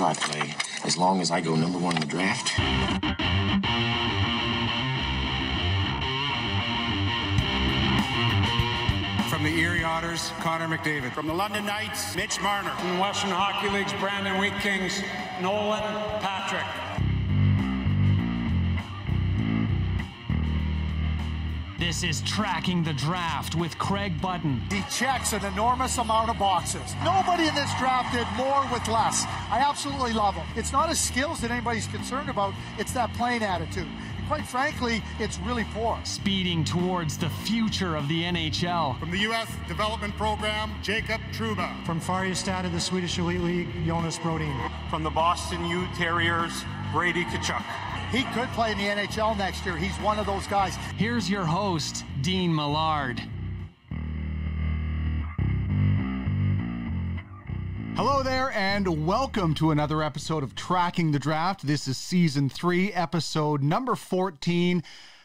where I play, as long as I go number one in the draft. From the Erie Otters, Connor McDavid. From the London Knights, Mitch Marner. From the Western Hockey League's Brandon Wheat Kings, Nolan Patrick. This is Tracking the Draft with Craig Button. He checks an enormous amount of boxes. Nobody in this draft did more with less. I absolutely love him. It's not his skills that anybody's concerned about. It's that playing attitude. And quite frankly, it's really poor. Speeding towards the future of the NHL. From the U.S. Development Program, Jacob Truba. From Färjestad of the Swedish Elite League, Jonas Brodin. From the Boston U Terriers, Brady Tkachuk. He could play in the NHL next year. He's one of those guys. Here's your host, Dean Millard. Hello there, and welcome to another episode of Tracking the Draft. This is Season 3, episode number 14,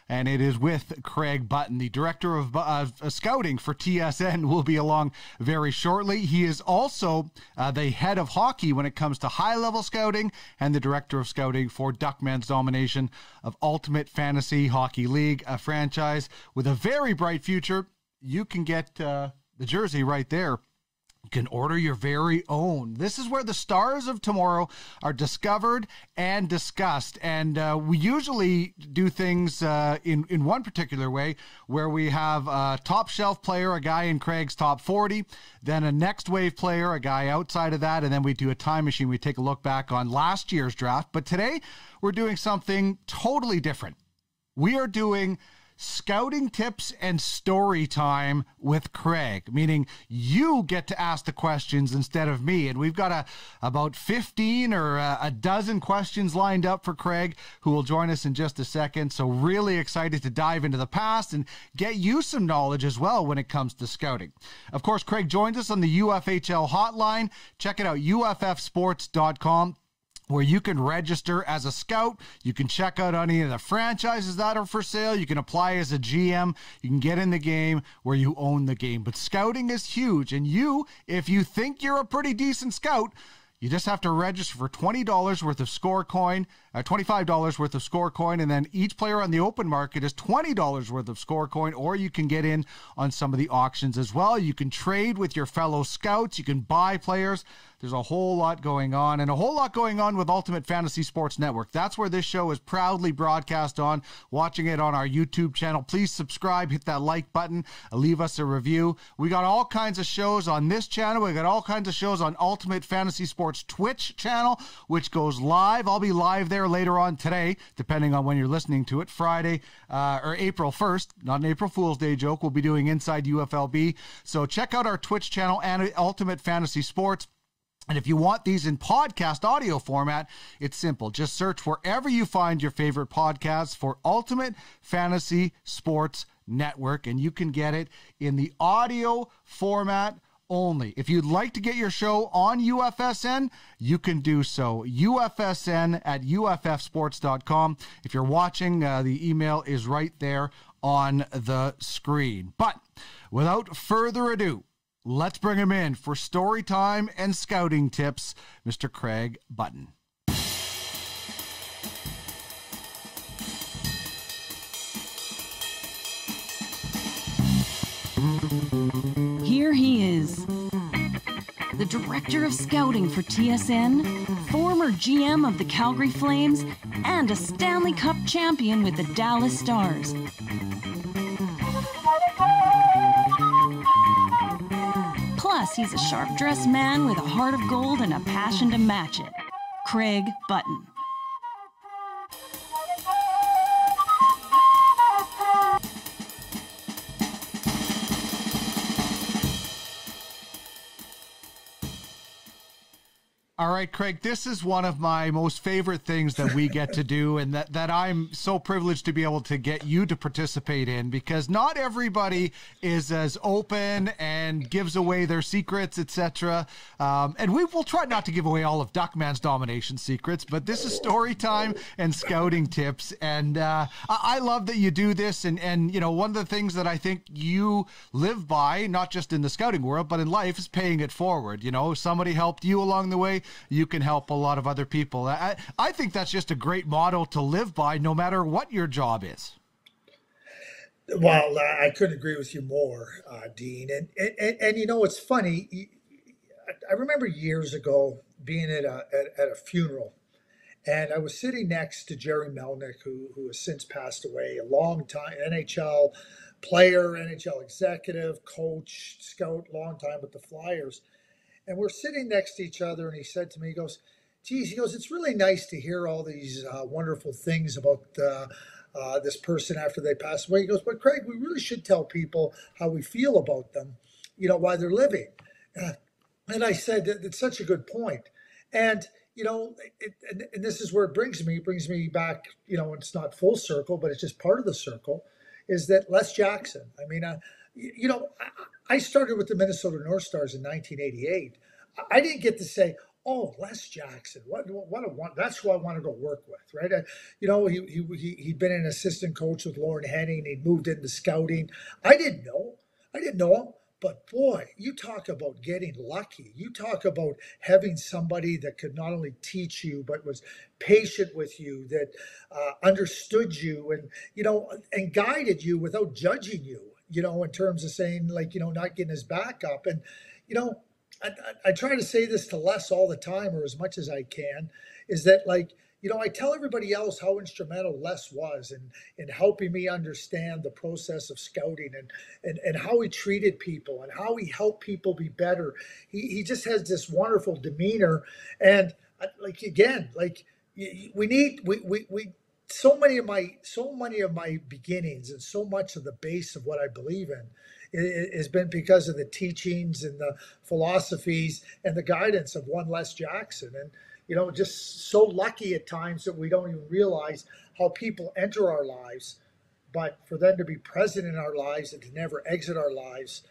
and it is with Craig Button, the Director of Scouting for TSN, will be along very shortly. He is also the head of hockey when it comes to high-level scouting and the Director of Scouting for Duckman's domination of Ultimate Fantasy Hockey League, a franchise with a very bright future. You can get the jersey right there. You can order your very own. This is where the stars of tomorrow are discovered and discussed. And we usually do things in one particular way, where we have a top shelf player, a guy in Craig's top 40, then a next wave player, a guy outside of that, and then we do a time machine. We take a look back on last year's draft. But today we're doing something totally different. We are doing scouting tips and story time with Craig, meaning you get to ask the questions instead of me. And we've got about 15 or a dozen questions lined up for Craig, who will join us in just a second. So really excited to dive into the past and get you some knowledge as well when it comes to scouting. Of course, Craig joins us on the UFHL hotline. Check it out, UFFsports.com. where you can register as a scout. You can check out any of the franchises that are for sale. You can apply as a GM. You can get in the game where you own the game. But scouting is huge. And if you think you're a pretty decent scout, you just have to register for $20 worth of score coin, $25 worth of score coin, and then each player on the open market is $20 worth of score coin, or you can get in on some of the auctions as well. You can trade with your fellow scouts. You can buy players. There's a whole lot going on, and a whole lot going on with Ultimate Fantasy Sports Network. That's where this show is proudly broadcast on, watching it on our YouTube channel. Please subscribe, hit that like button, leave us a review. We got all kinds of shows on this channel. We got all kinds of shows on Ultimate Fantasy Sports Twitch channel, which goes live. I'll be live there later on today, depending on when you're listening to it, Friday or April 1st. Not an April Fool's Day joke. We'll be doing Inside UFLB. So check out our Twitch channel and Ultimate Fantasy Sports. And if you want these in podcast audio format, it's simple. Just search wherever you find your favorite podcasts for Ultimate Fantasy Sports Network, and you can get it in the audio format only. If you'd like to get your show on UFSN, you can do so. UFSN at UFFsports.com. If you're watching, the email is right there on the screen. But without further ado, let's bring him in for story time and scouting tips, Mr. Craig Button. Here he is, the Director of Scouting for TSN, former GM of the Calgary Flames, and a Stanley Cup champion with the Dallas Stars. Plus, he's a sharp-dressed man with a heart of gold and a passion to match it. Craig Button. All right, Craig, this is one of my most favorite things that we get to do, and that I'm so privileged to be able to get you to participate in, because not everybody is as open and gives away their secrets, etc. And we will try not to give away all of Duckman's domination secrets, but this is story time and scouting tips. And I love that you do this. And you know, one of the things that I think you live by, not just in the scouting world, but in life, is paying it forward. You know, somebody helped you along the way. you can help a lot of other people. I think that's just a great model to live by, no matter what your job is. Well, I couldn't agree with you more, Dean. And you know, it's funny. I remember years ago being at a funeral, and I was sitting next to Jerry Melnick, who has since passed away, a long time NHL player, NHL executive, coach, scout, long time with the Flyers. And we're sitting next to each other, and he said to me, he goes, geez, he goes, it's really nice to hear all these wonderful things about this person after they pass away. He goes, but Craig, we really should tell people how we feel about them, you know, while they're living. And I said, it's such a good point. And, you know, and this is where it brings me back, you know, it's not full circle, but it's just part of the circle, is that Les Jackson. I mean, you know, I started with the Minnesota North Stars in 1988. I didn't get to say, oh, Les Jackson, that's who I want to go work with, right? You know, he'd been an assistant coach with Lauren Henning. He'd moved into scouting. I didn't know him. But boy, you talk about getting lucky. You talk about having somebody that could not only teach you, but was patient with you, that understood you, and, you know, and guided you without judging you, you know, in terms of saying, like, you know, not getting his back up. And, you know, I try to say this to Les all the time, or as much as I can, is that, like, you know, I tell everybody else how instrumental Les was in helping me understand the process of scouting and how he treated people and how he helped people be better. He just has this wonderful demeanor. And like, again, like, so many of my beginnings and so much of the base of what I believe in has been because of the teachings and the philosophies and the guidance of one Les Jackson. And, you know, just so lucky at times that we don't even realize how people enter our lives, but for them to be present in our lives and to never exit our lives,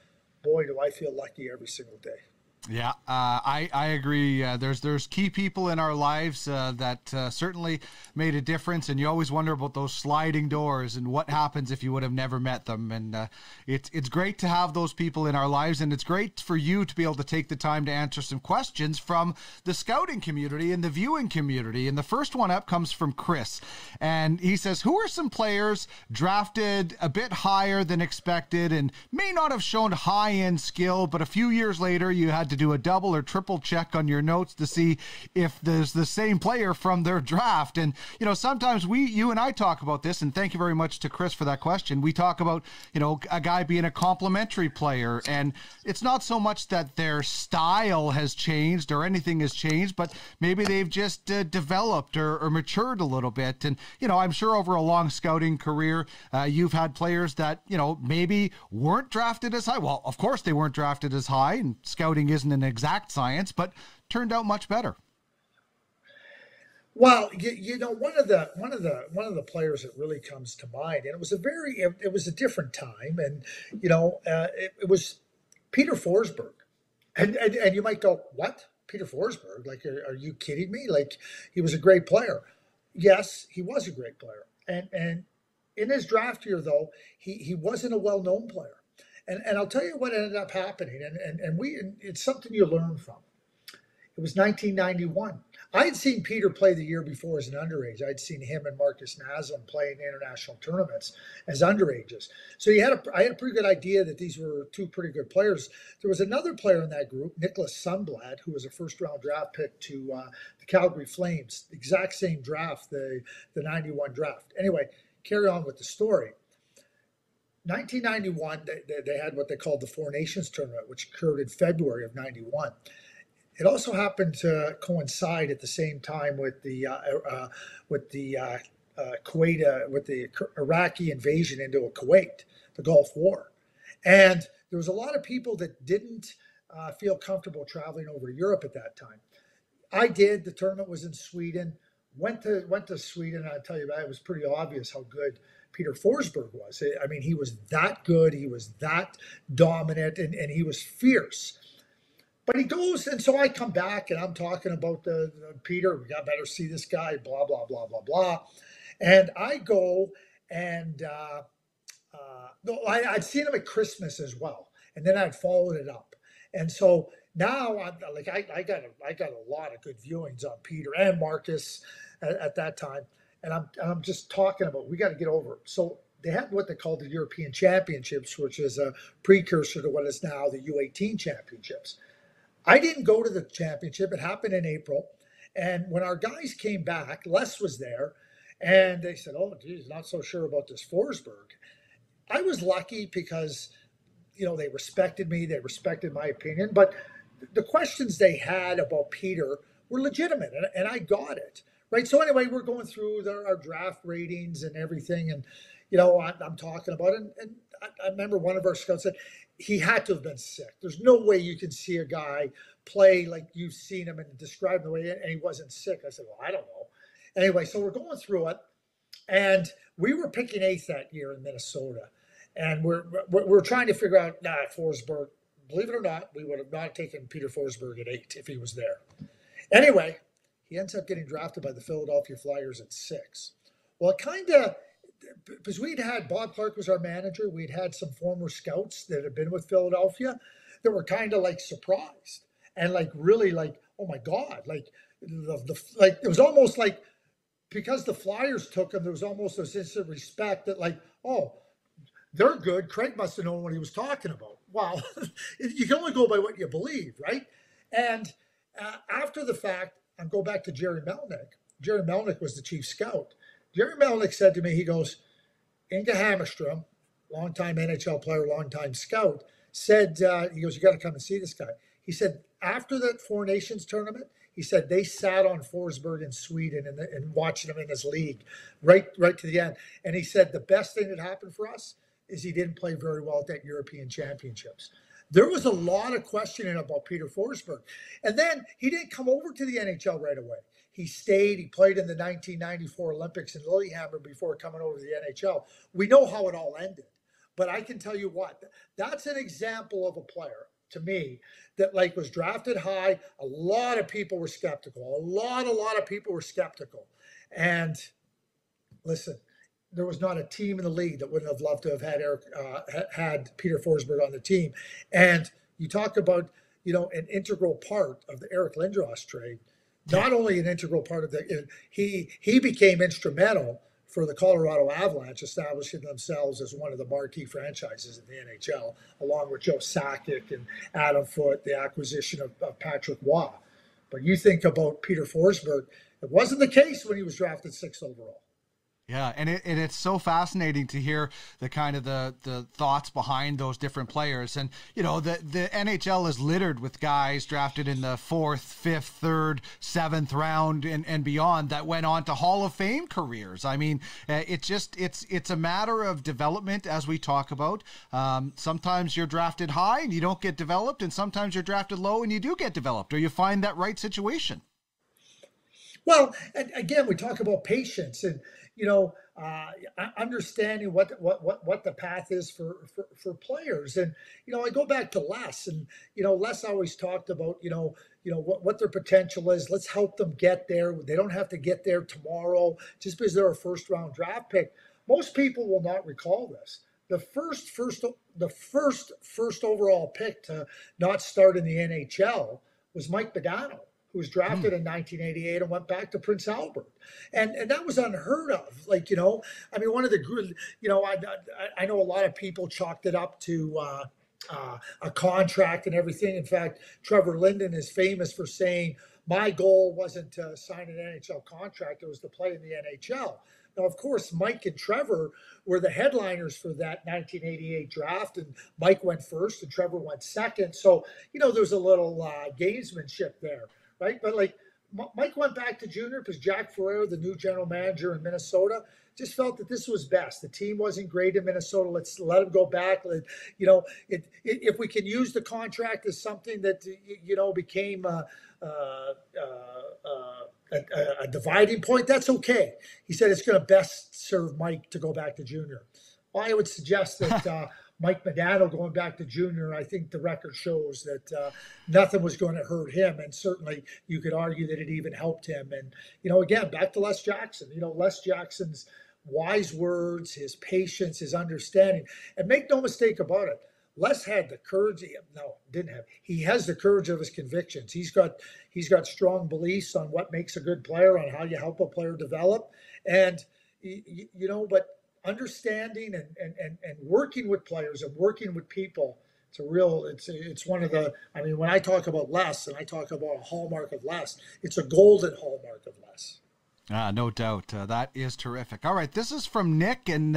boy, do I feel lucky every single day. Yeah, I agree. There's key people in our lives that certainly made a difference, and you always wonder about those sliding doors and what happens if you would have never met them. And it's great to have those people in our lives, and it's great for you to be able to take the time to answer some questions from the scouting community and the viewing community. And the first one up comes from Chris, and he says, who are some players drafted a bit higher than expected and may not have shown high-end skill, but a few years later you had to do a double or triple check on your notes to see if there's the same player from their draft? And, you know, sometimes you and I talk about this, and thank you very much to Chris for that question. We talk about, you know, a guy being a complementary player, and it's not so much that their style has changed or anything has changed, but maybe they've just developed or matured a little bit. And, you know, I'm sure over a long scouting career, you've had players that, you know, maybe weren't drafted as high. Well, of course they weren't drafted as high, and scouting isn't an exact science, but turned out much better. Well, you know, one of the players that really comes to mind, and it was a different time, and, you know, it was Peter Forsberg, and you might go, what? Peter Forsberg? Like, are you kidding me? Like, he was a great player. Yes, he was a great player, and in his draft year, though, he wasn't a well-known player. And I'll tell you what ended up happening, and it's something you learn from. It was 1991. I had seen Peter play the year before as an underage. I'd seen him and Marcus Naslund play in international tournaments as underages. So I had a pretty good idea that these were two pretty good players. There was another player in that group, Nicholas Sundblad, who was a first-round draft pick to the Calgary Flames, the exact same draft, the 91 draft. Anyway, carry on with the story. 1991, they had what they called the Four Nations tournament, which occurred in February of 91. It also happened to coincide at the same time with the Kuwait, with the Iraqi invasion into Kuwait, the Gulf War, and there was a lot of people that didn't feel comfortable traveling over to Europe at that time. I did. The tournament was in Sweden. Went to Sweden. And I tell you, it was pretty obvious how good Peter Forsberg was. I mean, he was that good. He was that dominant, and he was fierce. But he goes, and so I come back, and I'm talking about the Peter. We got better see this guy. Blah blah blah blah blah. And I go, and I'd seen him at Christmas as well, and then I'd followed it up. And so Now I got a lot of good viewings on Peter and Marcus at that time, and I'm just talking about we got to get over it. So they had what they called the European Championships, which is a precursor to what is now the U18 Championships. I didn't go to the championship. It happened in April, and when our guys came back, Les was there, and they said, "Oh, geez, not so sure about this Forsberg." I was lucky because, they respected me, they respected my opinion, but the questions they had about Peter were legitimate, and I got it, right? So anyway, we're going through our draft ratings and everything, and, I'm talking about it, and I remember one of our scouts said, he had to have been sick. There's no way you can see a guy play like you've seen him and describe the way, and he wasn't sick. I said, well, I don't know. Anyway, so we're going through it, and we were picking 8th that year in Minnesota, and we're trying to figure out, Forsberg, believe it or not, we would have not taken Peter Forsberg at 8 if he was there. Anyway, he ends up getting drafted by the Philadelphia Flyers at 6. Well, because we'd had, Bob Clark was our manager, we'd had some former scouts that had been with Philadelphia that were kind of like surprised and like really like, oh my God, like it was almost like, because the Flyers took him, there was almost this instant respect that like, oh, they're good. Craig must have known what he was talking about. Wow. You can only go by what you believe, right? And after the fact, I'll go back to Jerry Melnick. Jerry Melnick was the chief scout. Jerry Melnick said to me, he goes, Inge Hammerstrom, longtime NHL player, longtime scout, said, he goes, you got to come and see this guy. He said, after that Four Nations tournament, he said they sat on Forsberg in Sweden and watching him in his league right to the end. And he said the best thing that happened for us is he didn't play very well at that European Championships. There was a lot of questioning about Peter Forsberg. And then he didn't come over to the NHL right away. He stayed. He played in the 1994 Olympics in Lillehammer before coming over to the NHL. We know how it all ended. But I can tell you what, that's an example of a player, to me, that like was drafted high. A lot of people were skeptical. A lot of people were skeptical. And listen, there was not a team in the league that wouldn't have loved to have had Peter Forsberg on the team. And you talk about, an integral part of the Eric Lindros trade. Not only an integral part of he became instrumental for the Colorado Avalanche establishing themselves as one of the marquee franchises in the NHL, along with Joe Sakic and Adam Foote, the acquisition of Patrick Waugh. But you think about Peter Forsberg, it wasn't the case when he was drafted 6th overall. Yeah, and it's so fascinating to hear the kind of the thoughts behind those different players. And, the NHL is littered with guys drafted in the 4th, 5th, 3rd, 7th round and beyond that went on to Hall of Fame careers. I mean, it's a matter of development, as we talk about. Sometimes you're drafted high and you don't get developed, and sometimes you're drafted low and you do get developed, or you find that right situation. Well, again, we talk about patience and, understanding what the path is for players. And, I go back to Les, and, Les always talked about, what their potential is. Let's help them get there. They don't have to get there tomorrow just because they're a first-round draft pick. Most people will not recall this. The first overall pick to not start in the NHL was Mike Modano, who was drafted in 1988 and went back to Prince Albert. And that was unheard of. Like, one of the good, I know a lot of people chalked it up to a contract and everything. In fact, Trevor Linden is famous for saying, my goal wasn't to sign an NHL contract, it was to play in the NHL. Now, of course, Mike and Trevor were the headliners for that 1988 draft, and Mike went first and Trevor went second. So, there's a little gamesmanship there. Right. But like Mike went back to junior because Jack Ferrero, the new general manager in Minnesota, just felt that this was best. The team wasn't great in Minnesota. Let's let him go back. If we can use the contract as something that, became a dividing point, that's okay. He said it's going to best serve Mike to go back to junior. Well, I would suggest that Mike Modano going back to junior, I think the record shows that nothing was going to hurt him. And certainly you could argue that it even helped him. And, again, back to Les Jackson, Les Jackson's wise words, his patience, his understanding. And make no mistake about it, Les had the courage. No, didn't have. He has the courage of his convictions. He's got strong beliefs on what makes a good player, on how you help a player develop, and but understanding and working with players and working with people. It's one of the. I mean, when I talk about Les and I talk about a hallmark of Les, it's a golden hallmark of Les. No doubt. That is terrific. All right, this is from Nick, and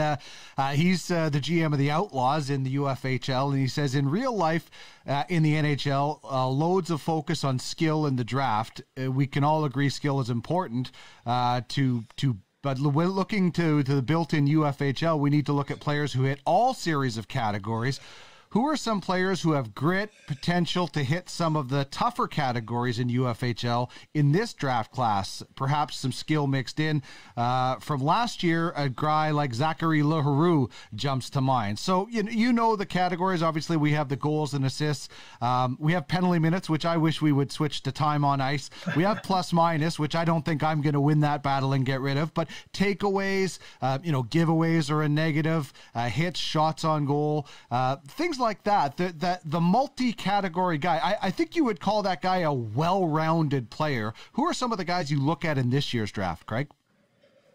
he's the GM of the Outlaws in the UFHL, and he says, in real life, in the NHL, loads of focus on skill in the draft. We can all agree skill is important but when looking to the built-in UFHL, we need to look at players who hit all series of categories. Who are some players who have grit, potential to hit some of the tougher categories in UFHL in this draft class? Perhaps some skill mixed in. From last year, a guy like Zachary Leroux jumps to mind. So, you know the categories. Obviously, we have the goals and assists. We have penalty minutes, which I wish we would switch to time on ice. We have plus minus, which I don't think I'm going to win that battle and get rid of. But takeaways, giveaways are a negative. Hits, shots on goal, things like that. The multi-category guy, I think you would call that guy a well-rounded player. Who are some of the guys you look at in this year's draft, Craig?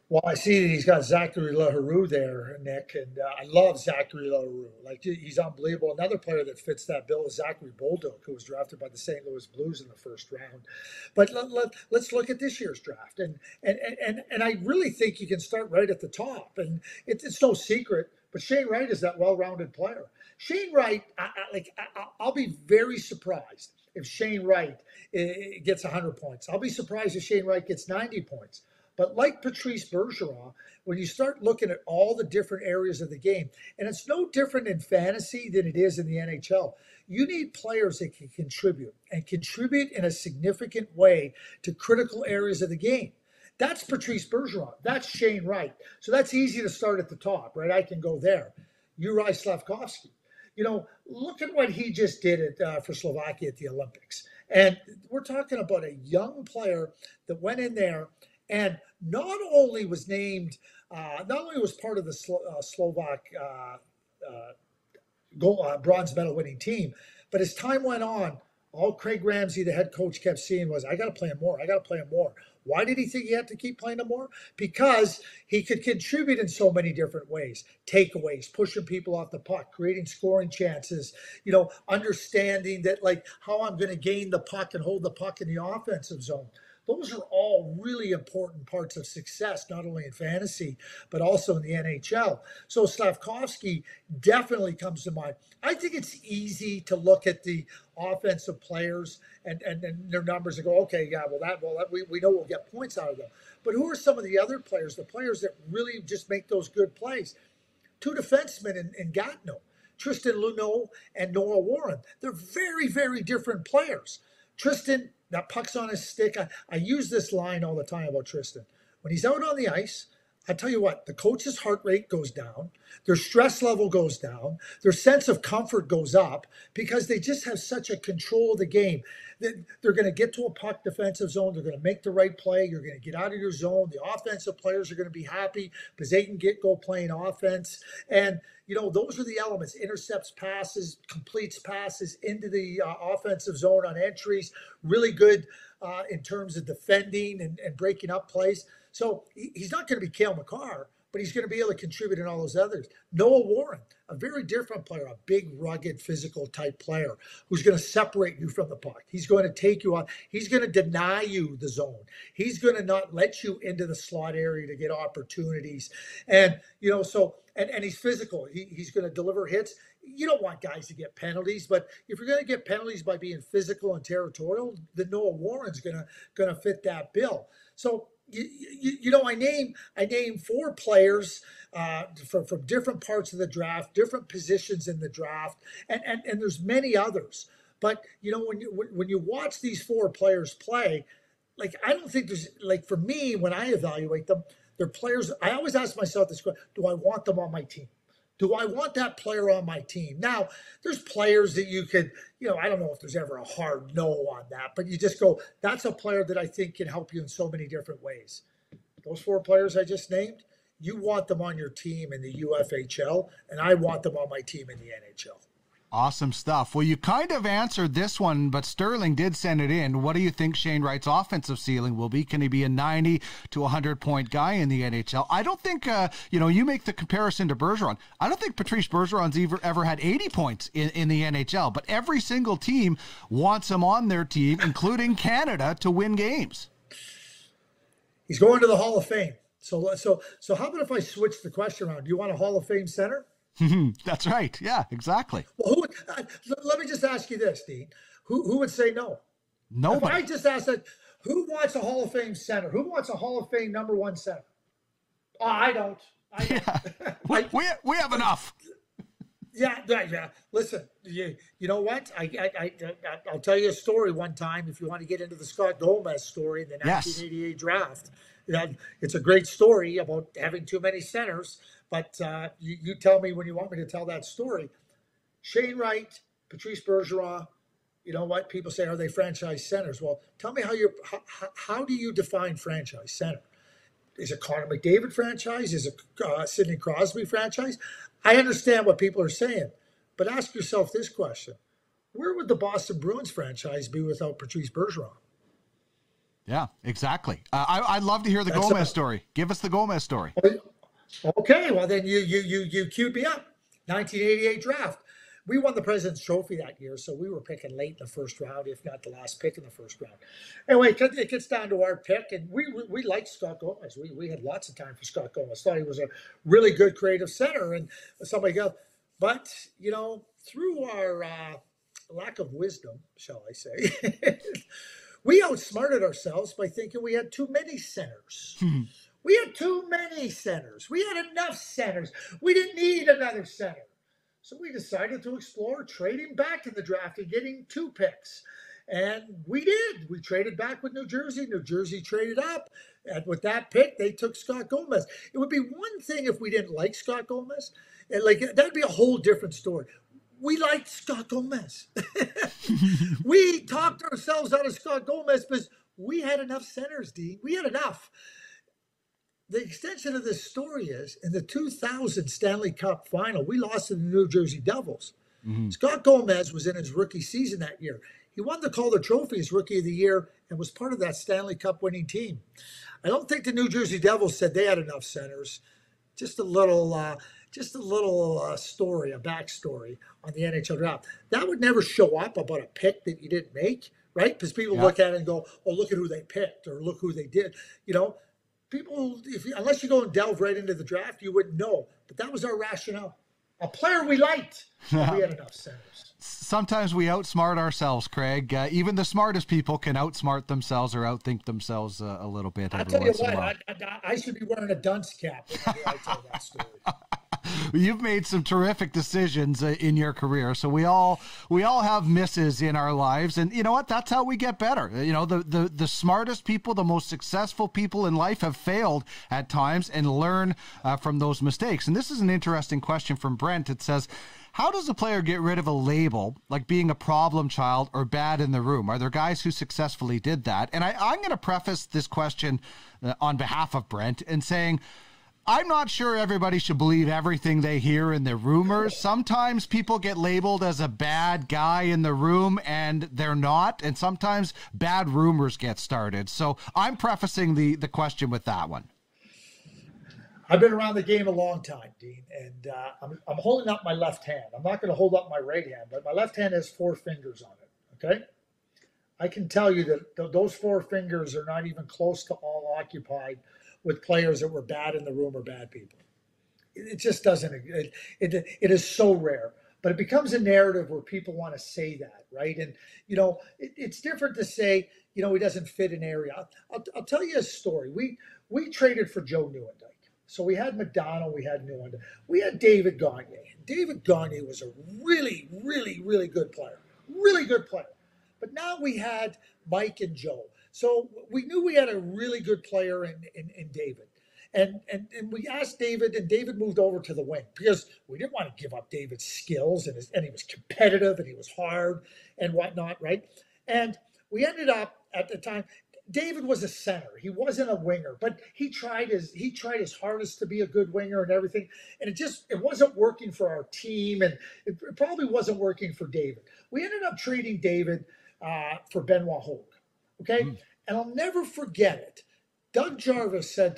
Well, I see that he's got Zachary Leroux there, Nick, and I love Zachary Leroux. Like, he's unbelievable. Another player that fits that bill is Zachary Bolduc, who was drafted by the St. Louis Blues in the first round. But let's look at this year's draft, and I really think you can start right at the top. And it's no secret, but Shane Wright is that well-rounded player. Shane Wright, I'll be very surprised if Shane Wright gets 100 points. I'll be surprised if Shane Wright gets 90 points. But like Patrice Bergeron, when you start looking at all the different areas of the game, and it's no different in fantasy than it is in the NHL, you need players that can contribute and contribute in a significant way to critical areas of the game. That's Patrice Bergeron. That's Shane Wright. So that's easy to start at the top, right? I can go there. Uri Slavkovsky. Look at what he just did for Slovakia at the Olympics. And we're talking about a young player that went in there and not only was named, not only was part of the Slovak bronze medal winning team, but as time went on, all Craig Ramsey, the head coach, kept seeing was, I got to play him more. I got to play him more. Why did he think he had to keep playing him more? Because he could contribute in so many different ways. Takeaways, pushing people off the puck, creating scoring chances, understanding that, like, how I'm going to gain the puck and hold the puck in the offensive zone. Those are all really important parts of success, not only in fantasy, but also in the NHL. So Slavkovsky definitely comes to mind. I think it's easy to look at the offensive players and their numbers and go, okay, yeah, we know we'll get points out of them. But who are some of the other players, the players that really just make those good plays? Two defensemen in Gatineau, Tristan Luneau and Noah Warren. They're very, very different players. Tristan, that puck's on his stick. I use this line all the time about Tristan. When he's out on the ice, I tell you what, the coach's heart rate goes down, their stress level goes down, their sense of comfort goes up because they just have such a control of the game. They're going to get to a puck defensive zone. They're going to make the right play. You're going to get out of your zone. The offensive players are going to be happy because they can go playing offense. And, those are the elements: intercepts passes, completes passes into the offensive zone on entries, really good in terms of defending and breaking up plays. So he's not going to be Cale Makar, but he's going to be able to contribute in all those others. Noah Warren, a very different player, a big, rugged, physical type player who's going to separate you from the puck. He's going to take you on. He's going to deny you the zone. He's going to not let you into the slot area to get opportunities. And, and he's physical. He's going to deliver hits. You don't want guys to get penalties, but if you're going to get penalties by being physical and territorial, then Noah Warren's going to fit that bill. So, I name four players from different parts of the draft, different positions in the draft, and there's many others. But when you watch these four players play, like, I don't think there's, like, for me, when I evaluate them, they're players. I always ask myself this question: do I want them on my team? Do I want that player on my team? Now, there's players that you could, I don't know if there's ever a hard no on that, but you just go, that's a player that I think can help you in so many different ways. Those four players I just named, you want them on your team in the UFHL, and I want them on my team in the NHL. Awesome stuff. Well, you kind of answered this one, but Sterling did send it in. What do you think Shane Wright's offensive ceiling will be? Can he be a 90 to 100-point guy in the NHL? I don't think, you make the comparison to Bergeron. I don't think Patrice Bergeron's ever had 80 points in the NHL, but every single team wants him on their team, including Canada, to win games. He's going to the Hall of Fame. So how about if I switch the question around? Do you want a Hall of Fame center? That's right. Yeah, exactly. Well, let me just ask you this, Dean. Who would say no? Nobody. If I just asked that, who wants a Hall of Fame center? Who wants a Hall of Fame number one center? Oh, I don't. Yeah. We have enough. Yeah. Listen, you know what? I'll tell you a story one time if you want to get into the Scott Gomez story in the 1988 draft. It's a great story about having too many centers. But you tell me when you want me to tell that story. Shane Wright, Patrice Bergeron, you know what? People say, are they franchise centers? Well, tell me how do you define franchise center? Is it Connor McDavid franchise? Is it Sidney Crosby franchise? I understand what people are saying, but ask yourself this question. Where would the Boston Bruins franchise be without Patrice Bergeron? Yeah, exactly. I'd love to hear the Gomez story. Give us the Gomez story. Okay, well then you queued me up. 1988 draft. We won the President's Trophy that year, so we were picking late in the first round, if not the last pick in the first round. Anyway, it gets down to our pick, and we liked Scott Gomez. We had lots of time for Scott Gomez. Thought he was a really good creative center and somebody else. But, through our lack of wisdom, shall I say, we outsmarted ourselves by thinking we had too many centers. We had too many centers. We had enough centers. We didn't need another center. So we decided to explore trading back in the draft and getting 2 picks. And we did. We traded back with New Jersey. New Jersey traded up. And with that pick, they took Scott Gomez. It would be one thing if we didn't like Scott Gomez. That'd be a whole different story. We liked Scott Gomez. We talked ourselves out of Scott Gomez because we had enough centers, Dean. We had enough. The extension of this story is, in the 2000 Stanley Cup final, we lost to the New Jersey Devils. Mm-hmm. Scott Gomez was in his rookie season that year. He won the Calder Trophy as Rookie of the Year and was part of that Stanley Cup winning team. I don't think the New Jersey Devils said they had enough centers. Just a little story, a backstory on the NHL draft. That would never show up about a pick that you didn't make, right? Because people look at it and go, oh, look at who they picked or look who they did, People, unless you go and delve right into the draft, you wouldn't know. But that was our rationale. A player we liked, we had enough centers. Sometimes we outsmart ourselves, Craig. Even the smartest people can outsmart themselves or outthink themselves a little bit. I'll tell you what, I should be wearing a dunce cap when I tell that story. You've made some terrific decisions in your career, so we all have misses in our lives, and you know what? That's how we get better. The smartest people, the most successful people in life have failed at times and learn from those mistakes. And this is an interesting question from Brent. It says, how does a player get rid of a label like being a problem child or bad in the room? Are there guys who successfully did that? And I'm going to preface this question on behalf of Brent and saying, I'm not sure everybody should believe everything they hear in the rumors. Sometimes people get labeled as a bad guy in the room and they're not. And sometimes bad rumors get started. So I'm prefacing the question with that one. I've been around the game a long time, Dean, and I'm holding up my left hand. I'm not going to hold up my right hand, but my left hand has 4 fingers on it, okay? I can tell you that those 4 fingers are not even close to all occupied with players that were bad in the room or bad people. It just doesn't, it is so rare, but it becomes a narrative where people want to say that, right? And, it's different to say, he doesn't fit an area. I'll tell you a story. We traded for Joe Nieuwendyk. So we had McDonald, we had Nieuwendyk. We had David Gagner. David Gagner was a really, really, really good player. Really good player. But now we had Mike and Joe. So we knew we had a really good player in David. And we asked David, and David moved over to the wing because we didn't want to give up David's skills, and he was competitive, and he was hard and whatnot, right? And we ended up, at the time, David was a center. He wasn't a winger, but he tried his hardest to be a good winger and everything. And it wasn't working for our team, and it probably wasn't working for David. We ended up trading David for Benoit Hogue. Okay, and I'll never forget it. Doug Jarvis said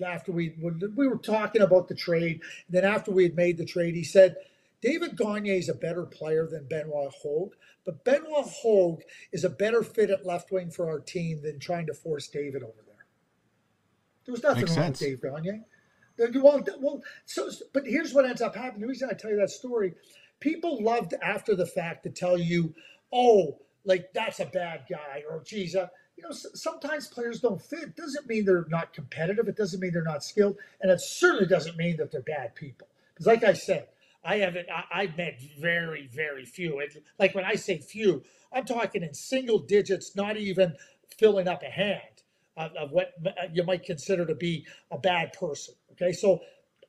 after we were talking about the trade, and then after we had made the trade, he said, David Gagner is a better player than Benoit Hogue, but Benoit Hogue is a better fit at left wing for our team than trying to force David over there. There was nothing wrong with Dave Gagner. But here's what ends up happening. The reason I tell you that story, people loved after the fact to tell you, oh, like that's a bad guy, or geez, sometimes players don't fit. It doesn't mean they're not competitive. It doesn't mean they're not skilled, and it certainly doesn't mean that they're bad people. Because, like I said, I've met very, very few. Like when I say few, I'm talking in single digits, not even filling up a hand of what you might consider to be a bad person. Okay, so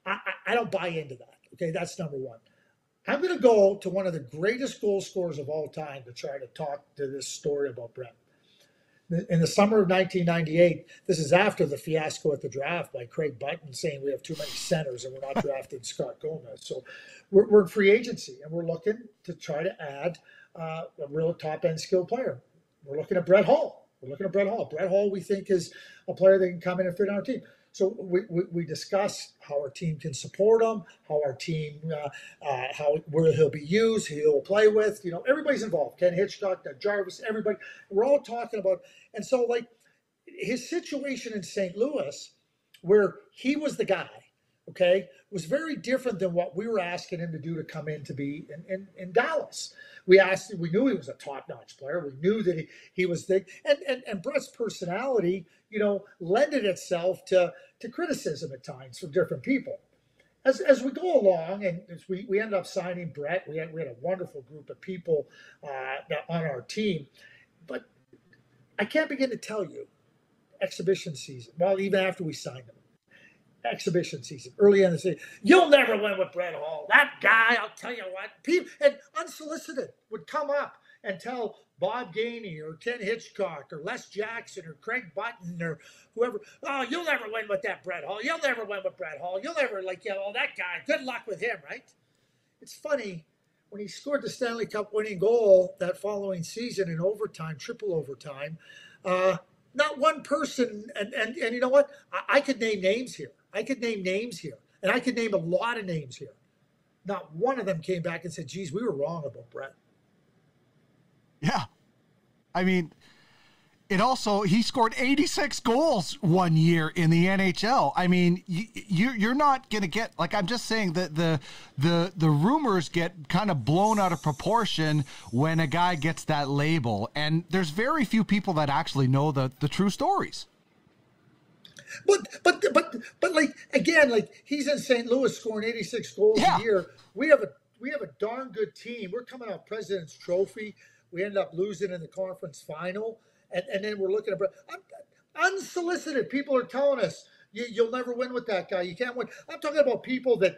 I don't buy into that. Okay, that's number one. I'm going to go to one of the greatest goal scorers of all time to try to talk to this story about Brett. In the summer of 1998, this is after the fiasco at the draft by Craig Button saying we have too many centers and we're not drafting Scott Gomez. So we're in free agency and we're looking to try to add a real top-end skilled player. We're looking at Brett Hall. Brett Hall, we think, is a player that can come in and fit on our team. So we discuss how our team can support him, how our team, where he'll be used, who he'll play with. Everybody's involved. Ken Hitchcock, Doug Jarvis, everybody. We're all talking about. And so, like, his situation in St. Louis, where he was the guy, okay, was very different than what we were asking him to do to come in to be in Dallas. We knew he was a top-notch player. We knew that he was the, and Brett's personality, lended itself to criticism at times from different people. As we go along, and as we ended up signing Brett, we had a wonderful group of people on our team. But I can't begin to tell you, exhibition season, well, even after we signed him, exhibition season, early in the season, you'll never win with Brett Hall. That guy, I'll tell you what, people, and unsolicited would come up and tell Bob Gainey or Ken Hitchcock or Les Jackson or Craig Button or whoever, oh, you'll never win with that Brett Hall. You'll never win with Brett Hall. You'll never, that guy, good luck with him, right? It's funny, when he scored the Stanley Cup winning goal that following season in overtime, triple overtime, not one person, and you know what? I could name names here. And I could name a lot of names here. Not one of them came back and said, geez, we were wrong about Brett. Yeah. I mean, he scored 86 goals one year in the NHL. I mean, you're not going to get, like, I'm just saying that the rumors get kind of blown out of proportion when a guy gets that label. And there's very few people that actually know the true stories. But like, again, like, he's in St. Louis scoring 86 goals a year. We have a darn good team. We're coming off President's Trophy. We ended up losing in the conference final. And then we're looking at unsolicited. People are telling us you'll never win with that guy. You can't win. I'm talking about people that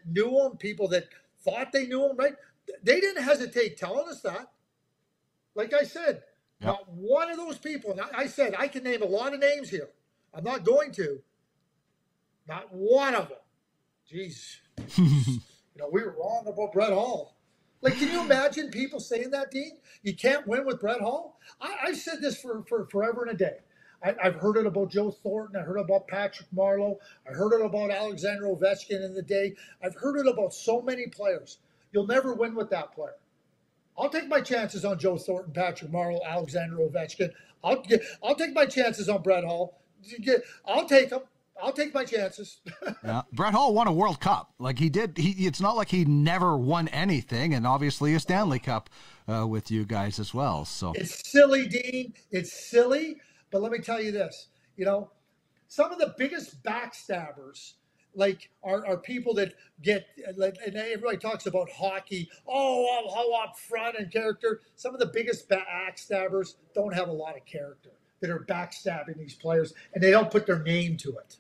knew him, people that thought they knew him, right? They didn't hesitate telling us that. Like I said, not one of those people, and I said I can name a lot of names here. I'm not going to. Not one of them. Jeez. We were wrong about Brett Hall. Like, can you imagine people saying that, Dean? You can't win with Brett Hall? I've said this for forever and a day. I've heard it about Joe Thornton. I heard it about Patrick Marleau. I heard it about Alexander Ovechkin in the day. I've heard it about so many players. You'll never win with that player. I'll take my chances on Joe Thornton, Patrick Marleau, Alexander Ovechkin. I'll take my chances on Brett Hall. I'll take them. I'll take my chances. Yeah, Brett Hall won a World Cup. Like, he did. It's not like he never won anything, and obviously a Stanley Cup with you guys as well. So it's silly, Dean. It's silly. But let me tell you this. Some of the biggest backstabbers, like, are people that get, and everybody talks about hockey. Oh, how up front and character. Some of the biggest backstabbers don't have a lot of character, that are backstabbing these players, and they don't put their name to it.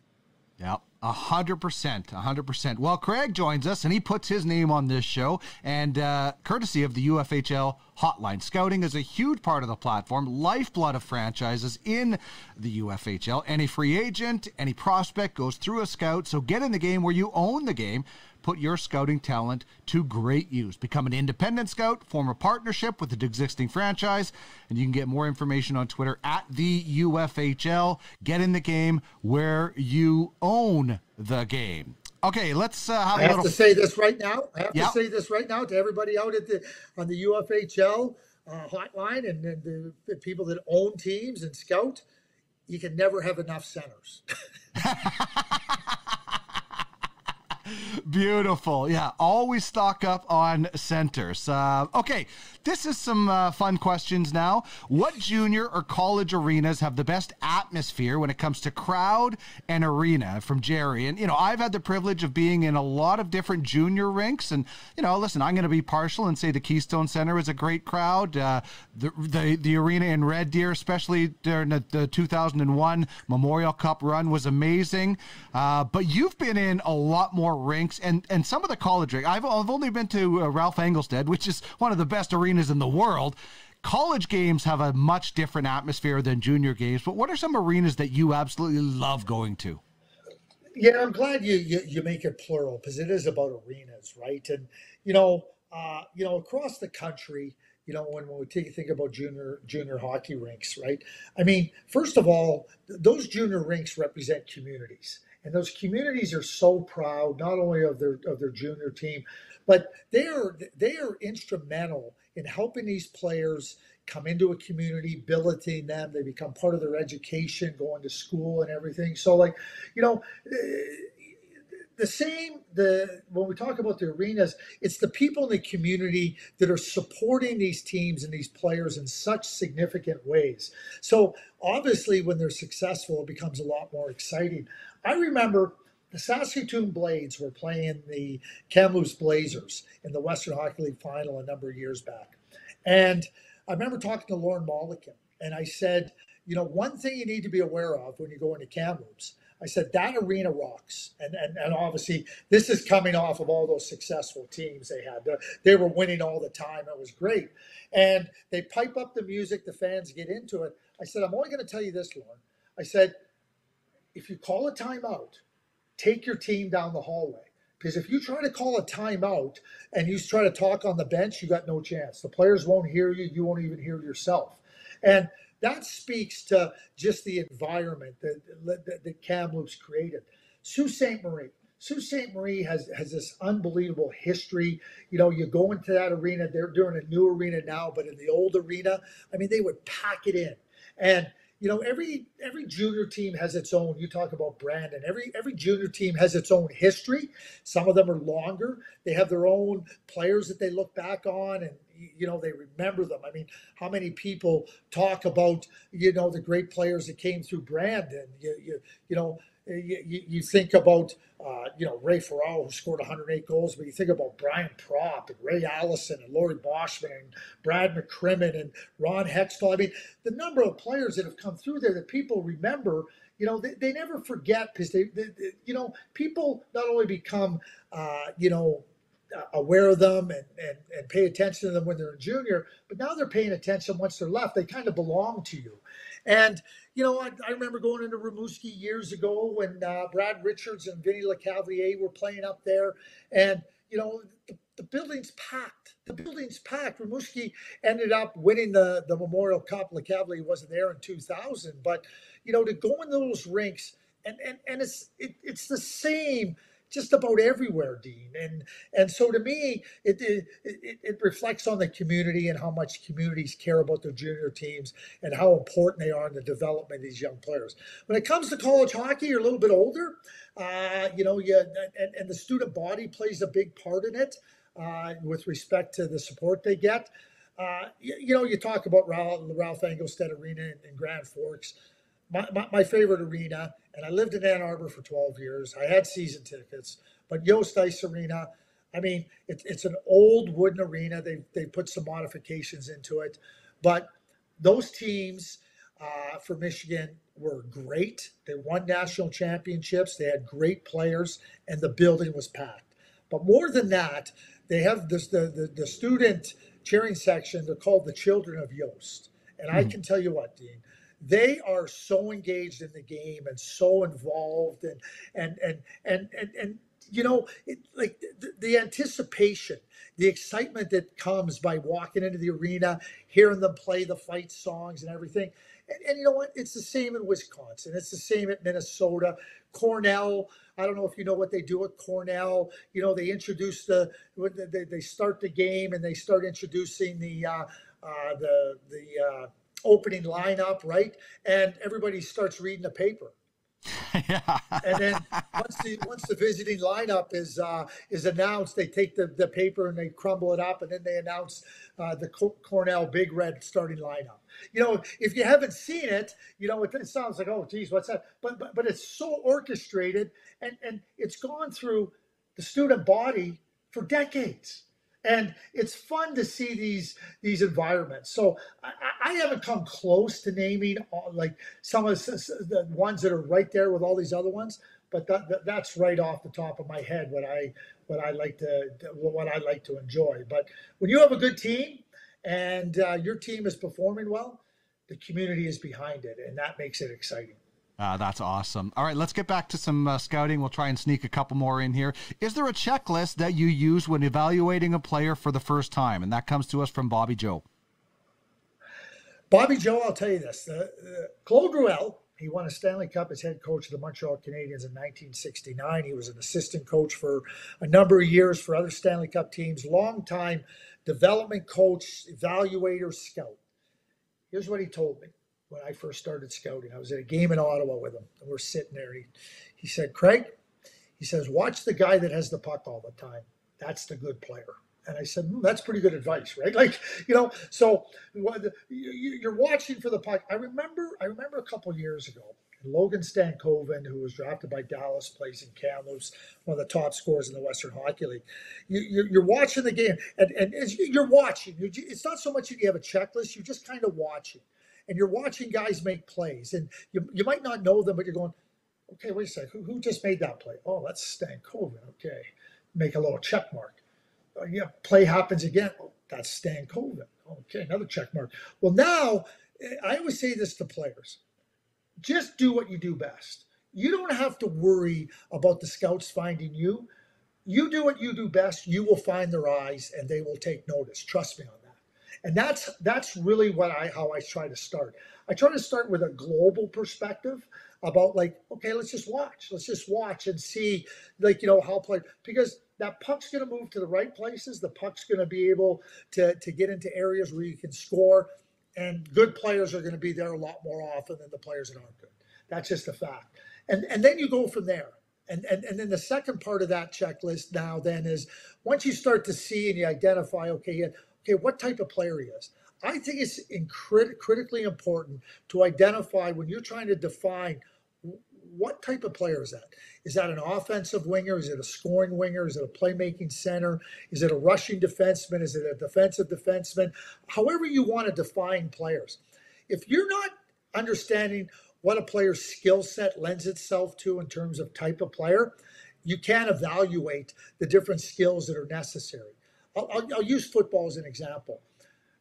Yeah, 100%. Well, Craig joins us, and he puts his name on this show, and courtesy of the UFHL Hotline. Scouting is a huge part of the platform, lifeblood of franchises in the UFHL. Any free agent, any prospect goes through a scout, so get in the game where you own the game. Put your scouting talent to great use. Become an independent scout, form a partnership with an existing franchise, and you can get more information on Twitter at the UFHL. Get in the game where you own the game. Okay, let's have I have to say this right now. I have to say this right now to everybody out at on the UFHL hotline and the people that own teams and scout. You can never have enough centers. Beautiful. Yeah, always stock up on centers. Okay, this is some fun questions now. What junior or college arenas have the best atmosphere when it comes to crowd and arena? From Jerry. And, I've had the privilege of being in a lot of different junior rinks. And, listen, I'm going to be partial and say the Keystone Center is a great crowd. The arena in Red Deer, especially during the 2001 Memorial Cup run, was amazing. But you've been in a lot more rinks and some of the college rinks. I've only been to Ralph Engelstad, which is one of the best arenas in the world. College games have a much different atmosphere than junior games, but what are some arenas that you absolutely love going to? Yeah, I'm glad you make it plural because it is about arenas, right? And across the country, when we think about junior hockey rinks, right? I mean, first of all, those junior rinks represent communities. And those communities are so proud, not only of their junior team, but they are instrumental in helping these players come into a community, billeting them. They become part of their education, going to school and everything. So, when we talk about the arenas, it's the people in the community that are supporting these teams and these players in such significant ways. So obviously when they're successful, it becomes a lot more exciting. I remember the Saskatoon Blades were playing the Kamloops Blazers in the Western Hockey League final a number of years back. And I remember talking to Lauren Mollican, and I said, one thing you need to be aware of when you go into Kamloops, I said, that arena rocks. And obviously, this is coming off of all those successful teams they had. They were winning all the time. It was great. And they pipe up the music. The fans get into it. I said, I'm only going to tell you this, Lauren. I said, if you call a timeout, take your team down the hallway. Because if you try to call a timeout and you try to talk on the bench, you got no chance. The players won't hear you. You won't even hear yourself. And that speaks to just the environment that Kamloops created. Sault Ste. Marie has this unbelievable history. You go into that arena, they're doing a new arena now, but in the old arena, I mean, they would pack it in. And, every junior team has its own, you talk about Brandon, every junior team has its own history. Some of them are longer. They have their own players that they look back on and, they remember them. I mean, how many people talk about, the great players that came through Brandon? You think about, Ray Farrell, who scored 108 goals, but you think about Brian Propp and Ray Allison and Laurie Boschman and Brad McCrimmon and Ron Hextall. I mean, the number of players that have come through there that people remember, they never forget because they people not only become, aware of them and pay attention to them when they're a junior, but now they're paying attention once they're left. They kind of belong to you. And, I remember going into Rimouski years ago when Brad Richards and Vinny Lecavalier were playing up there. And, the building's packed. The building's packed. Rimouski ended up winning the Memorial Cup. Lecavalier wasn't there in 2000. But, to go in those rinks, and it's the same just about everywhere, Dean. And so to me, it reflects on the community and how much communities care about their junior teams and how important they are in the development of these young players. When it comes to college hockey, you're a little bit older, and the student body plays a big part in it with respect to the support they get. You talk about Ralph Engelstad Arena in Grand Forks. My favorite arena, and I lived in Ann Arbor for 12 years. I had season tickets, but Yost Ice Arena, I mean, it's an old wooden arena. They put some modifications into it, but those teams, for Michigan were great. They won national championships. They had great players, and the building was packed. But more than that, they have this the student cheering section. They're called the Children of Yost, and I can tell you what, Dean, they are so engaged in the game and so involved, and you know, like the anticipation, the excitement that comes by walking into the arena, hearing them play the fight songs and everything. And you know what? It's the same in Wisconsin. It's the same at Minnesota. Cornell, I don't know if you know what they do at Cornell. You know, they introduce they start the game and they start introducing the opening lineup, right? And everybody starts reading the paper. Yeah. And then once the visiting lineup is announced, they take the paper and they crumble it up, and then they announce the Cornell Big Red starting lineup. You know, if you haven't seen it, you know, it sounds like, oh, geez, what's that? But it's so orchestrated, and it's gone through the student body for decades. And it's fun to see these environments. So I haven't come close to naming like some of the ones that are right there with all these other ones, but that's right off the top of my head what I like to enjoy. But when you have a good team and your team is performing well, the community is behind it, and that makes it exciting. That's awesome. All right, let's get back to some scouting. We'll try and sneak a couple more in here. Is there a checklist that you use when evaluating a player for the first time? And that comes to us from Bobby Joe. Bobby Joe, I'll tell you this. Claude Ruel, he won a Stanley Cup as head coach of the Montreal Canadiens in 1969. He was an assistant coach for a number of years for other Stanley Cup teams. Long-time development coach, evaluator, scout. Here's what he told me. When I first started scouting, I was at a game in Ottawa with him, and we're sitting there. He said, Craig, he says, watch the guy that has the puck all the time. That's the good player. And I said, that's pretty good advice, right? Like, you know, so you're watching for the puck. I remember a couple of years ago, Logan Stankoven, who was drafted by Dallas, plays in Kamloops, one of the top scorers in the Western Hockey League. You're watching the game, and as you're watching, it's not so much that you have a checklist, you're just kind of watching. And you're watching guys make plays, and you might not know them, but you're going, okay, wait a second, who just made that play? Oh, that's Stankoven. Okay, make a little check mark. Yeah, play happens again. Oh, that's Stankoven. Okay, another check mark. Well, now, I always say this to players. Just do what you do best. You don't have to worry about the scouts finding you. You do what you do best, you will find their eyes, and they will take notice. Trust me on that. And that's really how I try to start. I try to start with a global perspective about like, okay, let's just watch and see, like, you know, how play, because that puck's going to move to the right places. The puck's going to be able to get into areas where you can score, and good players are going to be there a lot more often than the players that aren't good. That's just a fact. And then you go from there. And then the second part of that checklist now then is once you start to see and you identify, okay, what type of player he is. I think it's critically important to identify when you're trying to define what type of player is that. Is that an offensive winger? Is it a scoring winger? Is it a playmaking center? Is it a rushing defenseman? Is it a defensive defenseman? However you want to define players. If you're not understanding what a player's skill set lends itself to in terms of type of player, you can't evaluate the different skills that are necessary. I'll use football as an example.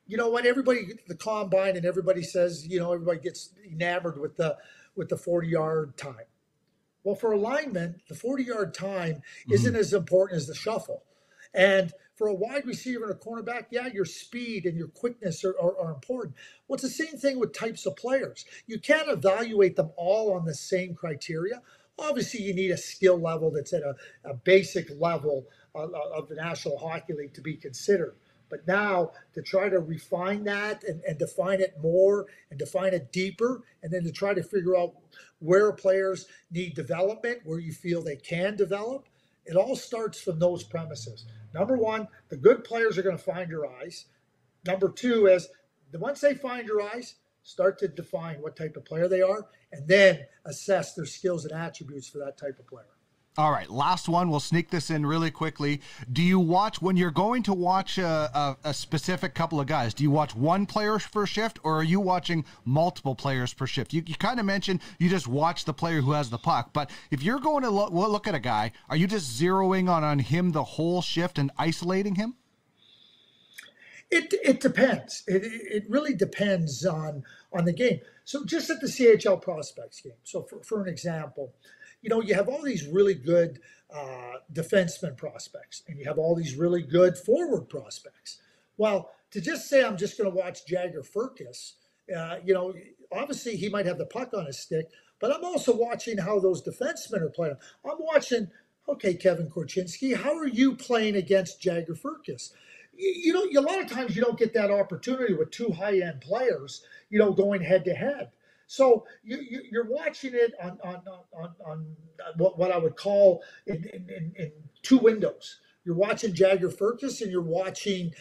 You know, when the combine and everybody says, you know, everybody gets enamored with the 40-yard time. Well, for a lineman, the 40-yard time isn't as important as the shuffle. And for a wide receiver and a cornerback, yeah, your speed and your quickness are important. Well, it's the same thing with types of players. You can't evaluate them all on the same criteria. Obviously, you need a skill level that's at a basic level of the National Hockey League to be considered. But now to try to refine that and define it more and define it deeper, and then to try to figure out where players need development, where you feel they can develop, it all starts from those premises. Number one, the good players are going to find your eyes. Number two is once they find your eyes, start to define what type of player they are, and then assess their skills and attributes for that type of player. All right, last one. We'll sneak this in really quickly. Do you watch, when you're going to watch a specific couple of guys, do you watch one player per shift, or are you watching multiple players per shift? You kind of mentioned you just watch the player who has the puck, but if you're going to look at a guy, are you just zeroing on him the whole shift and isolating him? It depends. It really depends on the game. So just at the CHL prospects game. So for an example, you have all these really good defenseman prospects, and you have all these really good forward prospects. Well, to just say I'm just going to watch Jagger Firkus, obviously he might have the puck on his stick, but I'm also watching how those defensemen are playing. I'm watching, okay, Kevin Korchinski, how are you playing against Jagger Firkus? A lot of times you don't get that opportunity with two high-end players, going head-to-head. So you're watching it on what I would call in two windows. You're watching Jagger Firkus and you're watching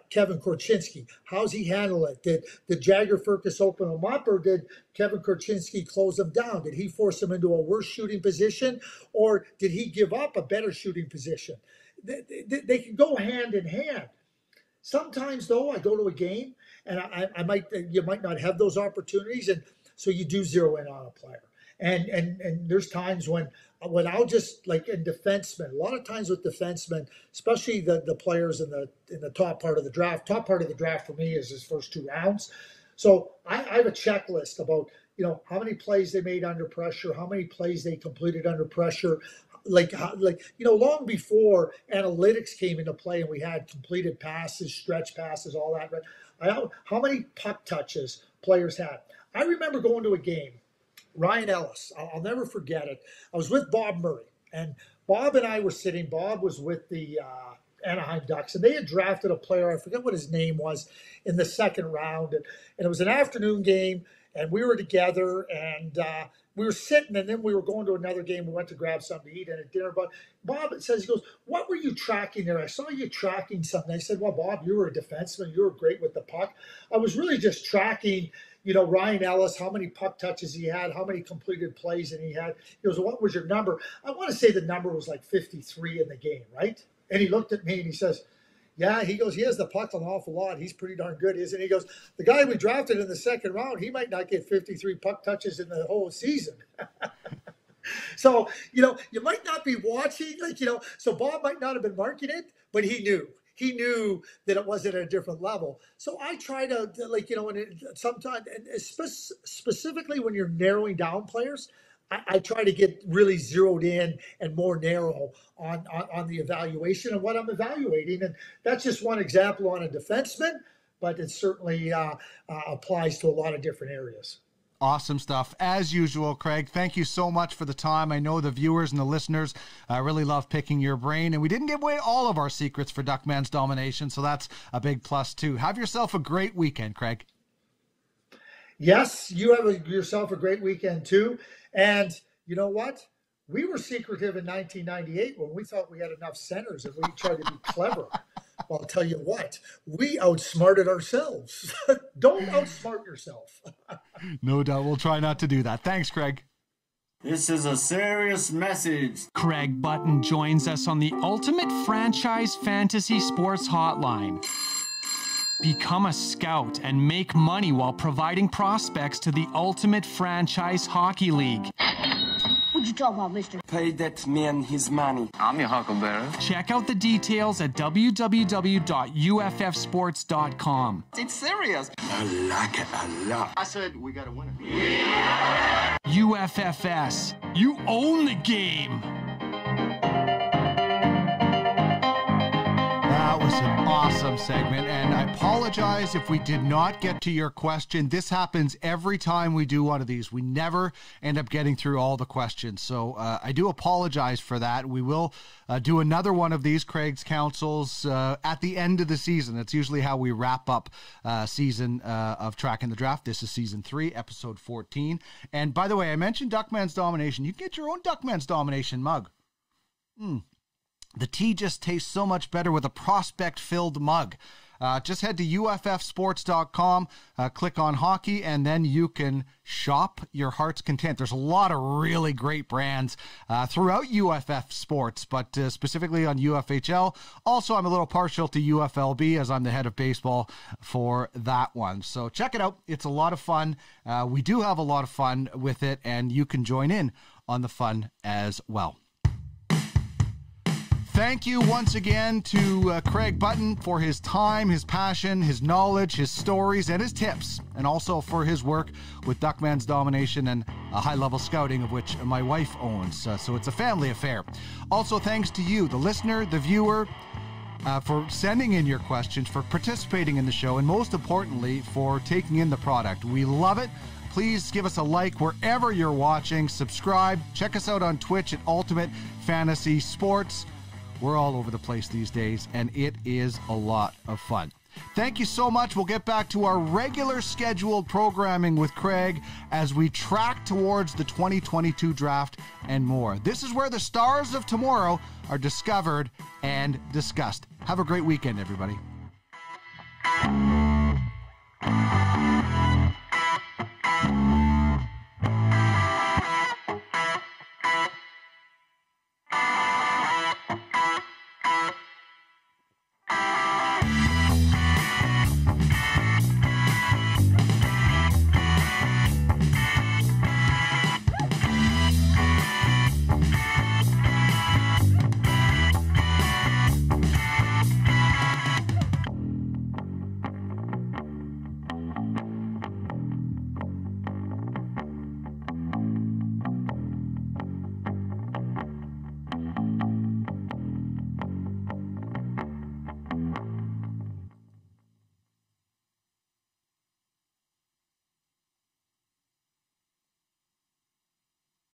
Kevin Korchinski. How's he handle it? Did Jagger Firkus open him up, or did Kevin Korchinski close him down? Did he force him into a worse shooting position, or did he give up a better shooting position? They can go hand in hand. Sometimes, though, I go to a game and you might not have those opportunities, and so you do zero in on a player. And there's times when I'll just, like in defensemen, a lot of times with defensemen, especially the players in the top part of the draft. Top part of the draft for me is his first 2 rounds. So I have a checklist about how many plays they made under pressure, how many plays they completed under pressure. Long before analytics came into play and we had completed passes, stretch passes, all that, right? How many puck touches players had. I remember going to a game, Ryan Ellis, I'll never forget it. I was with Bob Murray, and Bob and I were sitting. Bob was with the Anaheim Ducks, and they had drafted a player, I forget what his name was, in the second round. And it was an afternoon game, and we were together, and we were sitting, and then we were going to another game. We went to grab something to eat and at dinner. But Bob says, he goes, what were you tracking there? I saw you tracking something. I said, well, Bob, you were a defenseman. You were great with the puck. I was really just tracking, Ryan Ellis, how many puck touches he had, how many completed plays and he had. He goes, what was your number? I want to say the number was like 53 in the game, right? And he looked at me and he says, yeah, he goes, he has the puck an awful lot. He's pretty darn good, isn't he? He goes, the guy we drafted in the second round, he might not get 53 puck touches in the whole season. So, you might not be watching, so Bob might not have been marking it, but he knew. He knew that it wasn't at a different level. So I try to, sometimes, and specifically when you're narrowing down players, I try to get really zeroed in and more narrow on the evaluation and what I'm evaluating. And that's just one example on a defenseman, but it certainly applies to a lot of different areas. Awesome stuff. As usual, Craig, thank you so much for the time. I know the viewers and the listeners really love picking your brain, and we didn't give away all of our secrets for Duckman's domination, so that's a big plus too. Have yourself a great weekend, Craig. Yes, you have yourself a great weekend too. And you know what? We were secretive in 1998 when we thought we had enough centers and we tried to be clever. Well, I'll tell you what, we outsmarted ourselves. Don't outsmart yourself. No doubt. We'll try not to do that. Thanks, Craig. This is a serious message. Craig Button joins us on the Ultimate Franchise Fantasy Sports Hotline. Become a scout and make money while providing prospects to the Ultimate Franchise Hockey League. What you talking about, mister? Pay that man his money. I'm your huckleberry. Check out the details at www.uffsports.com. It's serious. I like it a lot. I said we got a winner. UFFS. You own the game. That was an awesome segment, and I apologize if we did not get to your question. This happens every time we do one of these. We never end up getting through all the questions, so I do apologize for that. We will do another one of these, Craig's Counsels, at the end of the season. That's usually how we wrap up season of Tracking the Draft. This is season 3, episode 14. And by the way, I mentioned Duckman's Domination. You can get your own Duckman's Domination mug. The tea just tastes so much better with a prospect-filled mug. just head to uffsports.com, click on hockey, and then you can shop your heart's content. There's a lot of really great brands throughout UFF Sports, but specifically on UFHL. Also, I'm a little partial to UFLB as I'm the head of baseball for that one. So check it out. It's a lot of fun. We do have a lot of fun with it, and you can join in on the fun as well. Thank you once again to Craig Button for his time, his passion, his knowledge, his stories, and his tips, and also for his work with Duckman's Domination and high-level scouting, of which my wife owns. So it's a family affair. Also, thanks to you, the listener, the viewer, for sending in your questions, for participating in the show, and most importantly, for taking in the product. We love it. Please give us a like wherever you're watching. Subscribe. Check us out on Twitch at Ultimate Fantasy Sports. We're all over the place these days, and it is a lot of fun. Thank you so much. We'll get back to our regular scheduled programming with Craig as we track towards the 2022 draft and more. This is where the stars of tomorrow are discovered and discussed. Have a great weekend, everybody.